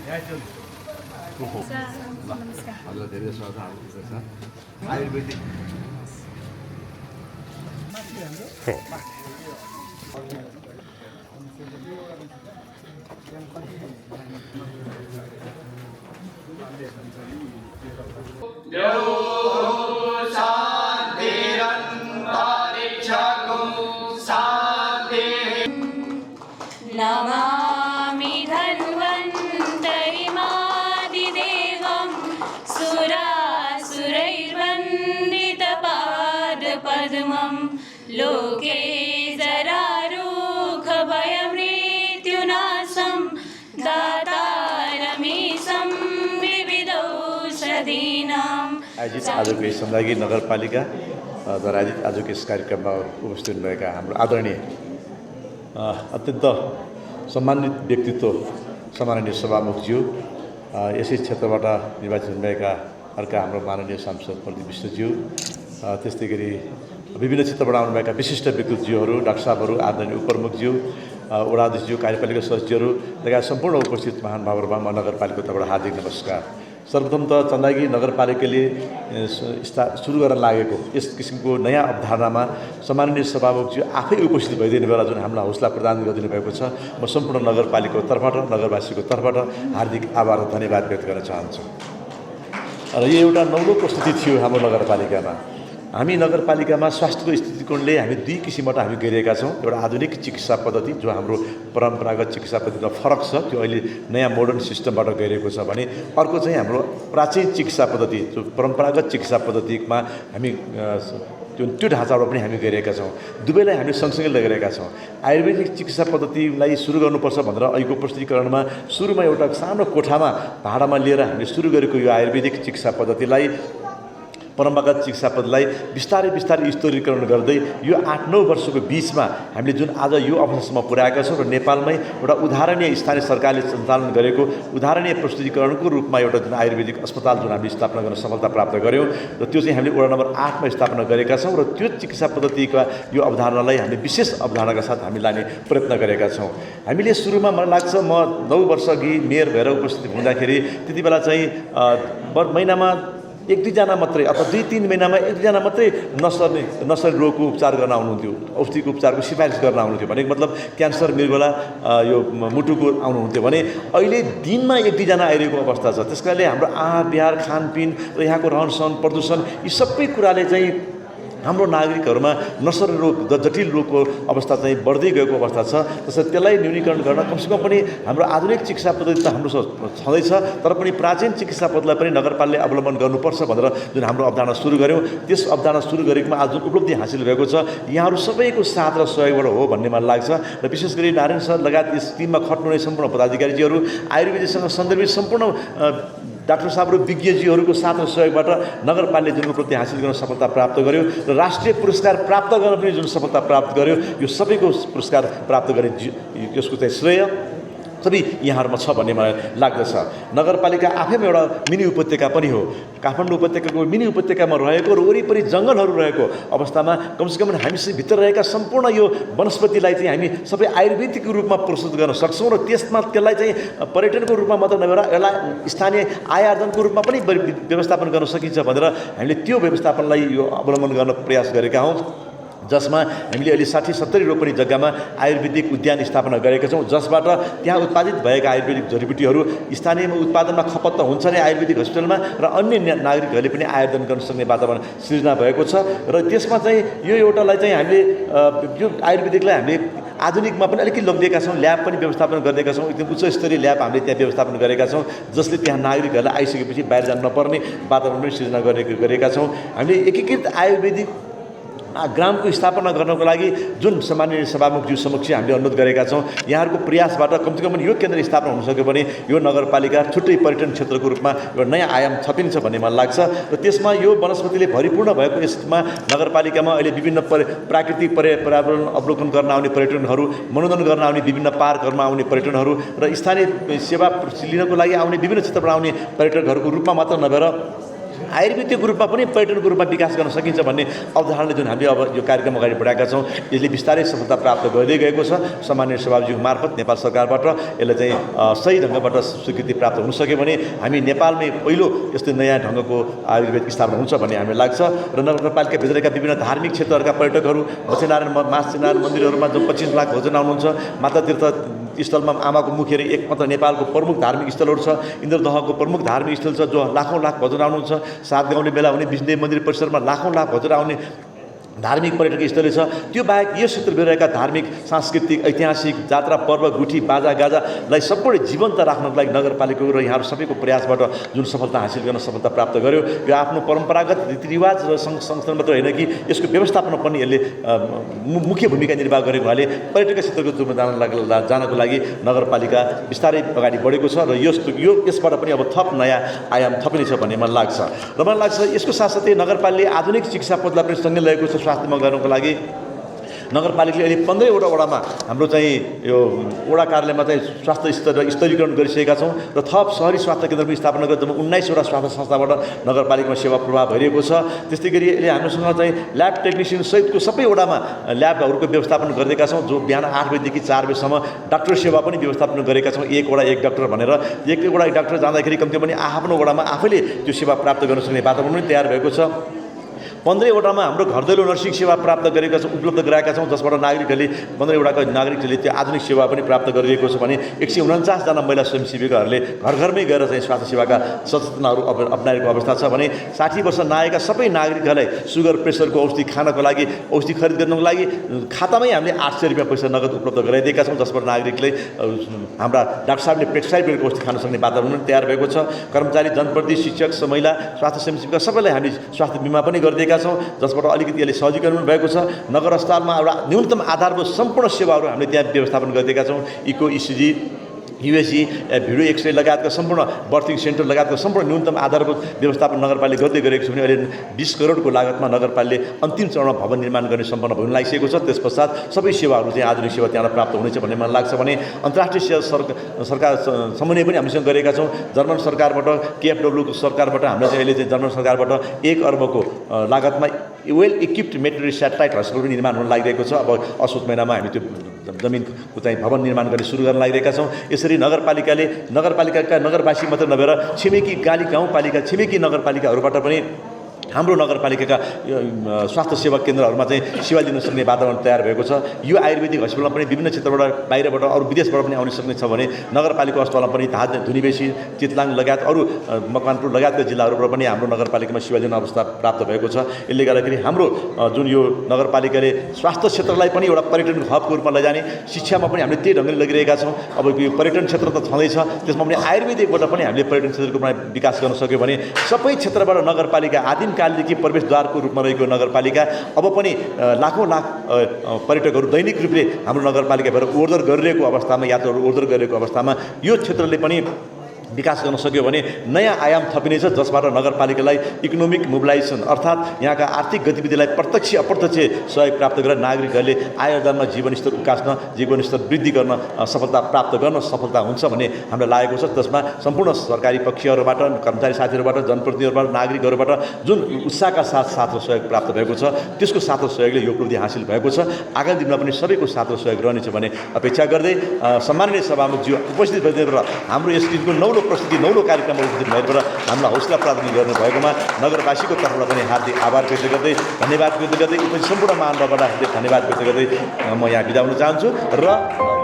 हजुर धेरै स्वागत छ आयुर्वेदिक नमामि धन्वन्तरिमादिदेवं सुरासुरैर्वन्दितपादपद्मं लोके जरारुखभयमृत्युनाशं दातारमीशं विविधौषधीनाम्। आयोजित आजको यस सम्भागी नगरपालिका द्वारा आयोजित आजको यस कार्यक्रममा उपस्थित हुनुभएका हाम्रो आदरणीय अत्यन्त सम्मानित व्यक्तित्व सम्माननीय सभामुखज्यू, यसै क्षेत्रबाट निर्वाचित हुनुभएका अर्का हाम्रो माननीय सांसद प्रदीप विष्टज्यू, त्यस्तै गरी विभिन्न क्षेत्रबाट आउनुभएका विशिष्ट व्यक्तित्वज्यूहरू, डाक्टर साहबहरू, आदरणीय उपप्रमुखज्यू, वडाध्यक्षज्यू, कार्यपालिका सदस्यहरू लगायत सम्पूर्ण उपस्थित महानुभावहरूमा म नगरपालिकाको तर्फबाट हार्दिक नमस्कार। सर्वप्रथम त चन्दागी नगरपालिकाले सुरु गर्न लागेको यस किसिमको नयाँ अवधारणामा सम्माननीय सभामुखज्यू आफै उपस्थित भइदिनु बेला जुन हामीलाई हौसला प्रदान गरिदिनु भएको छ, म सम्पूर्ण नगरपालिकाको तर्फबाट नगरवासीको तर्फबाट हार्दिक आभार र धन्यवाद व्यक्त गर्न चाहन्छु। र यो एउटा नौलो प्रस्तुति थियो हाम्रो नगरपालिकामा। हामी नगरपालिकामा स्वास्थ्यको दृष्टिकोणले हामी दुई किसिमबाट हामी गइरहेका छौँ। एउटा आधुनिक चिकित्सा पद्धति जो हाम्रो परम्परागत चिकित्सा पद्धतिमा फरक छ, त्यो अहिले नयाँ मोडर्न सिस्टमबाट गइरहेको छ भने अर्को चाहिँ हाम्रो प्राचीन चिकित्सा पद्धति जो परम्परागत चिकित्सा पद्धतिमा हामी त्यो ढाँचाबाट पनि हामी गइरहेका छौँ। दुवैलाई हामी सँगसँगै लगिरहेका छौँ। आयुर्वेदिक चिकित्सा पद्धतिलाई सुरु गर्नुपर्छ भनेर अहिलेको प्रस्तुतिकरणमा सुरुमा एउटा सानो कोठामा भाडामा लिएर हामीले सुरु गरेको यो आयुर्वेदिक चिकित्सा पद्धतिलाई परम्परागत चिकित्सा पद्धतिलाई बिस्तारै बिस्तारै स्तरीकरण गर्दै यो 8-9 वर्षको बिचमा हामीले जुन आज यो अवस्थासम्म पुर्याएका छौँ र नेपालमै एउटा उदाहरणीय स्थानीय सरकारले सञ्चालन गरेको उदाहरणीय प्रस्तुतिकरणको रूपमा एउटा जुन आयुर्वेदिक अस्पताल जुन हामीले स्थापना गर्न सफलता प्राप्त गऱ्यौँ र त्यो चाहिँ हामीले वडा नम्बर 8 मा स्थापना गरेका छौँ र त्यो चिकित्सा पद्धतिका यो अवधारणालाई हामीले विशेष अवधारणाका साथ हामी लाने प्रयत्न गरेका छौँ। हामीले सुरुमा मलाई लाग्छ म 9 वर्ष अघि मेयर भएर उपस्थित हुँदाखेरि त्यति बेला चाहिँ महिनामा 1-2 मात्रै अथवा 2-3 महिनामा 1-2 मात्रै नसर्ने रोगको उपचार गर्न आउनुहुन्थ्यो, औषधिको उपचारको सिफारिस गर्न आउनुहुन्थ्यो। भनेको मतलब क्यान्सर, मृगोला, यो मुटुको आउनुहुन्थ्यो भने अहिले दिनमा 1-2 आइरहेको अवस्था छ। त्यस कारणले हाम्रो आहार विहार, खानपिन र यहाँको रहनसहन, प्रदूषण यी सबै कुराले चाहिँ हाम्रो नागरिकहरूमा नसर्ने रोग जटिल रोगको अवस्था चाहिँ बढ्दै गएको अवस्था छ। त्यसैले त्यसलाई न्यूनीकरण गर्न कमसेकम पनि हाम्रो आधुनिक चिकित्सा पद्धति त हाम्रो छँदैछ, तर पनि प्राचीन चिकित्सा पद्धतिलाई पनि नगरपालिकाले अवलम्बन गर्नुपर्छ भनेर जुन हाम्रो अवधारणा सुरु गऱ्यौँ, त्यस अवधारणा सुरु गरेकोमा आज जुन उपलब्धि हासिल भएको छ यहाँहरू सबैको साथ र सहयोगबाट हो भन्ने मलाई लाग्छ। र विशेष गरी नारायण सर लगायत यस टिममा खट्नुहुने सम्पूर्ण पदाधिकारीजीहरू, आयुर्वेदसँग सन्दर्भित सम्पूर्ण डाक्टर साहब र विज्ञजीहरूको साथ र सहयोगबाट नगरपालिकाले जुन उपलब्धि हासिल गर्न सफलता प्राप्त गर्यो र राष्ट्रिय पुरस्कार प्राप्त गर्न पनि जुन सफलता प्राप्त गर्यो, यो सबैको पुरस्कार प्राप्त गर्ने यसको चाहिँ श्रेय सबै यहाँहरूमा छ भन्ने मलाई लाग्दछ। नगरपालिका आफैमा एउटा मिनी उपत्यका पनि हो। काठमाडौँ उपत्यकाको मिनी उपत्यकामा रहेको र वरिपरि जङ्गलहरू रहेको अवस्थामा कमसेकम हामीसँग भित्र रहेका सम्पूर्ण यो वनस्पतिलाई चाहिँ हामी सबै आयुर्वेदिक रूपमा प्रस्तुत गर्न सक्छौँ र त्यसलाई चाहिँ पर्यटनको रूपमा मात्र नभएर यसलाई स्थानीय आय आर्जनको रूपमा पनि व्यवस्थापन गर्न सकिन्छ भनेर हामीले त्यो व्यवस्थापनलाई यो अवलम्बन गर्न प्रयास गरेका हौँ, जसमा हामीले अहिले 60-70 रोपनी जग्गामा आयुर्वेदिक उद्यान स्थापना गरेका छौँ, जसबाट त्यहाँ उत्पादित भएका आयुर्वेदिक जडीबुटीहरू स्थानीयमा उत्पादनमा खपत त हुन्छ नै आयुर्वेदिक हस्पिटलमा र अन्य नागरिकहरूले पनि आयोजन गर्न सक्ने वातावरण सृजना भएको छ। र त्यसमा चाहिँ यो एउटालाई चाहिँ हामीले यो आयुर्वेदिकलाई हामीले आधुनिकमा पनि अलिकति लगिदिएका छौँ, ल्याब पनि व्यवस्थापन गरिदिएका छौँ, एकदम उच्च स्तरीय ल्याब हामीले त्यहाँ व्यवस्थापन गरेका छौँ, जसले त्यहाँ नागरिकहरूलाई आइसकेपछि बाहिर जान नपर्ने वातावरण पनि सृजना गरेका छौँ। हामीले एकीकृत आयुर्वेदिक ग्रामको स्थापना गर्नको लागि जुन सामान्य सभामुखज्यू समक्ष हामीले अनुरोध गरेका छौँ, यहाँहरूको प्रयासबाट कमसेकम पनि यो केन्द्र स्थापना हुन सक्यो भने यो नगरपालिका छुट्टै पर्यटन क्षेत्रको रूपमा एउटा नयाँ आयाम थपिन्छ भन्ने मलाई लाग्छ। र त्यसमा यो वनस्पतिले भरिपूर्ण भएको यसमा नगरपालिकामा अहिले विभिन्न प्राकृतिक पर्यावरण अवलोकन गर्न आउने पर्यटनहरू, मनोरञ्जन गर्न आउने विभिन्न पार्कहरूमा आउने पर्यटनहरू र स्थानीय सेवा लिनको लागि आउने विभिन्न क्षेत्रबाट आउने पर्यटकहरूको रूपमा मात्र नभएर आयुर्वेदिक रूपमा पनि पर्यटनको रूपमा विकास गर्न सकिन्छ भन्ने अवधारणा जुन हामीले अब यो कार्यक्रम अगाडि बढाएका छौँ यसले बिस्तारै सफलता प्राप्त गर्दै गएको छ। सामान्य सभाज्यू मार्फत नेपाल सरकारबाट यसलाई चाहिँ सही ढङ्गबाट स्वीकृति प्राप्त हुन सक्यो भने हामी नेपालमै पहिलो यस्तो नयाँ ढङ्गको आयुर्वेद स्थापना हुन्छ भन्ने हामीलाई लाग्छ। र नगरपालिकाभित्रका विभिन्न धार्मिक क्षेत्रहरूका पर्यटकहरू मत्स्यनारायण माछानारायण मन्दिरहरूमा जो 25 लाख भोजन आउनुहुन्छ, माता तीर्थ स्थलमा आमाको मुखेर एकमात्र नेपालको प्रमुख धार्मिक स्थलहरू छ, इन्द्रदहको प्रमुख धार्मिक स्थल छ जो लाखौँ लाख भजन आउनुहुन्छ, सात गाउँले बेला हुने विष्णुदेव मन्दिर परिसरमा लाखौँ लाख भजन आउने धार्मिक पर्यटक स्थली छ। त्यो बाहेक यो क्षेत्रमा रहेका धार्मिक सांस्कृतिक ऐतिहासिक जात्रा पर्व गुठी बाजा गाजालाई सम्पूर्ण जीवन्त राख्नको लागि नगरपालिकाको र यहाँहरू सबैको प्रयासबाट जुन सफलता हासिल गर्न सफलता प्राप्त गर्यो यो आफ्नो परम्परागत रीतिरिवाज र संस्थान मात्र होइन कि यसको व्यवस्थापन पनि यसले मुख्य भूमिका निर्वाह गरेको हुनाले पर्यटक क्षेत्रको रूपमा जानको लागि नगरपालिका बिस्तारै अगाडि बढेको छ र यसबाट पनि अब थप नयाँ आयाम थपिनेछ भन्ने मलाई लाग्छ। र मलाई लाग्छ यसको साथसाथै नगरपालिकाले आधुनिक शिक्षा पद्धतिलाई पनि सँगै ल्याएको छ। स्वास्थ्यमा गर्नको लागि नगरपालिकाले अहिले 15वटा वडामा हाम्रो चाहिँ यो वडा कार्यालयमा चाहिँ स्वास्थ्य स्तरीकरण गरिसकेका छौँ र थप सहरी स्वास्थ्य केन्द्र पनि स्थापना गरेर जम्मा 19वटा स्वास्थ्य संस्थाबाट नगरपालिकामा सेवा प्रवाह भइरहेको छ। त्यस्तै गरी अहिले हामीसँग चाहिँ ल्याब टेक्निसियन सहितको सबै वडामा ल्याबहरूको व्यवस्थापन गरिदिएका छौँ जो बिहान 8 बजीदेखि 4 बजीसम्म डाक्टर सेवा पनि व्यवस्थापन गरेका छौँ। एक वडा एक डाक्टर भनेर एक वडा एक डाक्टर जाँदाखेरि कम्तीमा पनि आफ्नो वडामा आफैले त्यो सेवा प्राप्त गर्न सक्ने वातावरण पनि तयार भएको छ। 15वटामा हाम्रो घर दैलो नर्सिङ सेवा प्राप्त गरेका छौँ, उपलब्ध गराएका छौँ, जसबाट नागरिकहरूले 15वटाका नागरिकहरूले त्यो आधुनिक सेवा पनि प्राप्त गरिरहेको छ भने 149जना महिला स्वयंसेविकाहरूले घर घरमै गएर चाहिँ स्वास्थ्य सेवाका सचेतनाहरू अप्नाएको अवस्था छ भने 60 वर्ष नआएका सबै नागरिकहरूलाई सुगर प्रेसरको औषधि खानको लागि औषधि खरिद गर्नको लागि खातामै हामीले 800 रुपियाँ पैसा नगद उपलब्ध गराइदिएका छौँ, जसबाट नागरिकले हाम्रा डाक्टर साहबले प्रेस्क्राइब गरेको औषधि खान सक्ने वातावरण पनि तयार भएको छ। कर्मचारी, जनप्रतिनिधि, शिक्षक, महिला स्वास्थ्य स्वयंसेविका सबैलाई हामीले स्वास्थ्य बिमा पनि गरिदिएका छौँ, जसबाट अलिकति यसले सजिलो भएको छ। नगर अस्पतालमा एउटा न्यूनतम आधारभूत सम्पूर्ण सेवाहरू हामीले त्यहाँ व्यवस्थापन गरिदिएका छौँ। इको, इसिजी, युएसजी, भिडियो एक्सरे लगायतका सम्पूर्ण बर्थिङ सेन्टर लगायतका सम्पूर्ण न्यूनतम आधारभूत व्यवस्थापन नगरपालिकाले गर्दै गरेको छ भने अहिले 20 करोडको लागतमा नगरपालिकाले अन्तिम चरणमा भवन निर्माण गर्ने सम्पन्न हुन लागिसकेको छ। त्यस पश्चात सबै सेवाहरू चाहिँ आधुनिक सेवा त्यहाँ प्राप्त हुनेछ भन्ने मलाई लाग्छ भने अन्तर्राष्ट्रिय सरकार समन्वय पनि हामीसँग गरेका छौँ। जर्मन सरकारबाट केएफडब्ल्यूको सरकारबाट हामीले चाहिँ अहिले चाहिँ जर्मन सरकारबाट 1 अर्बको लागतमा well equipped material satellite hospital पनि निर्माण हुन लागिरहेको छ। अब असोज महिनामा हामी त्यो जमिनको चाहिँ भवन निर्माण गर्ने सुरु गर्न लागिरहेका छौँ। यसरी नगरपालिकाका नगरवासी मात्र नभएर छिमेकी गाउँपालिका छिमेकी नगरपालिकाहरूबाट पनि हाम्रो नगरपालिकाका स्वास्थ्य सेवा केन्द्रहरूमा चाहिँ सेवा दिन सक्ने वातावरण तयार भएको छ। यो आयुर्वेदिक हस्पिटलमा पनि विभिन्न क्षेत्रबाट बाहिरबाट अरू विदेशबाट पनि आउन सक्ने छ भने नगरपालिका अस्पतालमा पनि धाद, धुनीबेसी, चितलाङ लगायत अरू मकवानपुर लगायतका जिल्लाहरूबाट पनि हाम्रो नगरपालिकामा सेवा दिने अवस्था प्राप्त भएको छ। यसले गर्दाखेरि हाम्रो जुन यो नगरपालिकाले स्वास्थ्य क्षेत्रलाई पनि एउटा पर्यटन हबको रूपमा लैजाने, शिक्षामा पनि हामीले त्यही ढङ्गले लगिरहेका छौँ। अब यो पर्यटन क्षेत्र त छँदैछ, त्यसमा पनि आयुर्वेदिकबाट पनि हामीले पर्यटन क्षेत्रको रूपमा विकास गर्न सक्यो भने सबै क्षेत्रबाट नगरपालिका कालदेखि प्रवेशद्वारको रूपमा रहेको नगरपालिका अब पनि लाखौँ लाख पर्यटकहरू दैनिक रूपले हाम्रो नगरपालिका भएर ओहोरदोहोर गरिरहेको अवस्थामा यात्राहरू ओहोरदोहोर गरिरहेको अवस्थामा यो क्षेत्रले पनि विकास गर्न सक्यो भने नयाँ आयाम थपिनेछ, जसबाट नगरपालिकालाई इकोनोमिक मोबिलाइजेसन अर्थात् यहाँका आर्थिक गतिविधिलाई प्रत्यक्ष अप्रत्यक्ष सहयोग प्राप्त गरेर नागरिकहरूले आय आर्जनमा जीवनस्तर उकास्न, जीवनस्तर वृद्धि गर्न सफलता प्राप्त गर्न सफलता हुन्छ भन्ने हामीलाई लागेको छ। त्यसमा सम्पूर्ण सरकारी पक्षहरूबाट, कर्मचारी साथीहरूबाट, जनप्रतिनिधिहरूबाट, नागरिकहरूबाट जुन उत्साहका साथ र सहयोग प्राप्त भएको छ त्यसको साथ र सहयोगले यो उपलब्धि हासिल भएको छ। आगामी दिनमा पनि सबैको साथ र सहयोग रहनेछ भन्ने अपेक्षा गर्दै सम्माननीय सभामुखज्यू उपस्थित भइदिएर हाम्रो यस दिनको नौलो कार्यक्रममा उपस्थित भएर हामीलाई हौसला प्रदान गर्नुभएकोमा नगरवासीको तर्फबाट पनि हार्दिक आभार व्यक्त गर्दै धन्यवाद व्यक्त गर्दै सम्पूर्ण महानुभावबाट धन्यवाद व्यक्त गर्दै म यहाँ बिदा हुन चाहन्छु र